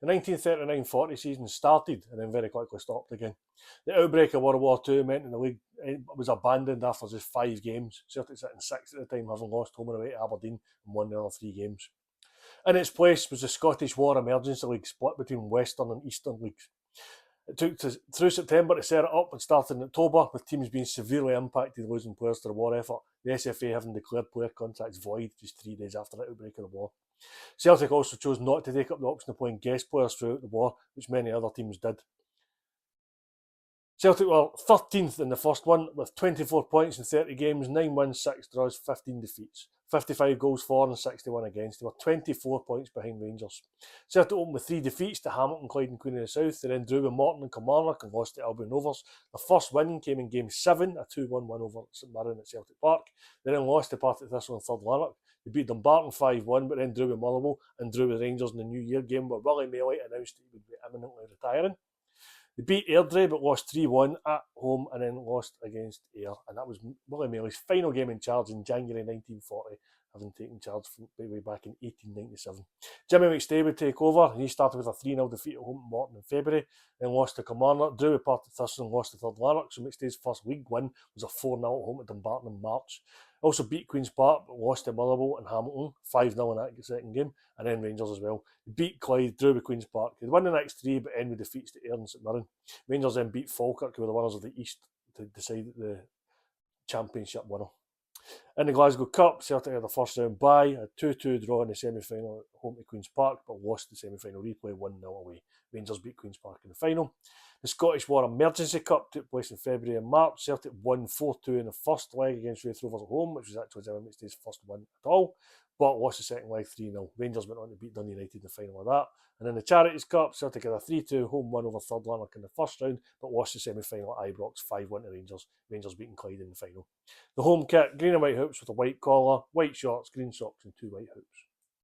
The 1939-40 season started and then very quickly stopped again. The outbreak of World War II meant that the league was abandoned after just 5 games. Celtic sitting 6th at the time, having lost home and away to Aberdeen and won the other 3 games. In its place was the Scottish War Emergency League, split between Western and Eastern leagues. It took through September to set it up and started in October, with teams being severely impacted, losing players to the war effort, the SFA having declared player contracts void just 3 days after the outbreak of the war. Celtic also chose not to take up the option of playing guest players throughout the war, which many other teams did. Celtic were 13th in the first one, with 24 points in 30 games, 9 wins, 6 draws, 15 defeats. 55 goals for and 61 against. They were 24 points behind Rangers. Celtic opened with 3 defeats to Hamilton, Clyde and Queen of the South. They then drew with Morton and Kilmarnock and lost to Albion Rovers. The first win came in Game 7, a 2-1 win over St Mirren at Celtic Park. They then lost to Partick Thistle and Third Lanark. They beat Dumbarton 5-1, but then drew with Motherwell and drew with Rangers in the New Year game, where Willie Maley announced that he would be imminently retiring. They beat Airdrie but lost 3-1 at home and then lost against Ayr. And that was Willie Maley's final game in charge in January 1940, having taken charge from way back in 1897. Jimmy McStay would take over, and he started with a 3-0 defeat at home to Morton in February, then lost to Kilmarnock, drew with Partick Thistle and lost to Third Lanark. So McStay's first league win was a 4-0 at home to Dumbarton in March. Also beat Queen's Park, but lost to Motherwell and Hamilton, 5-0 in that second game, and then Rangers as well. They beat Clyde, drew with Queen's Park. They won the next 3, but end with defeats to Ayr and St Mirren. Rangers then beat Falkirk, who were the winners of the East, to decide the championship winner. In the Glasgow Cup, Celtic had a first round bye, a 2-2 draw in the semi-final at home to Queen's Park, but lost the semi-final replay 1-0 away. Rangers beat Queen's Park in the final. The Scottish War Emergency Cup took place in February and March. Celtic won 4-2 in the first leg against Raith Rovers at home, which was actually Jimmy McStay's first win at all, but lost the second leg 3-0. Rangers went on to beat Dundee United in the final of that. And in the Charities Cup, Celtic had a 3-2 home win over Third Lanark in the first round, but lost the semi-final at Ibrox 5-1 to Rangers. Rangers beating Clyde in the final. The home kit, green and white hoops with a white collar, white shorts, green socks and 2 white hoops.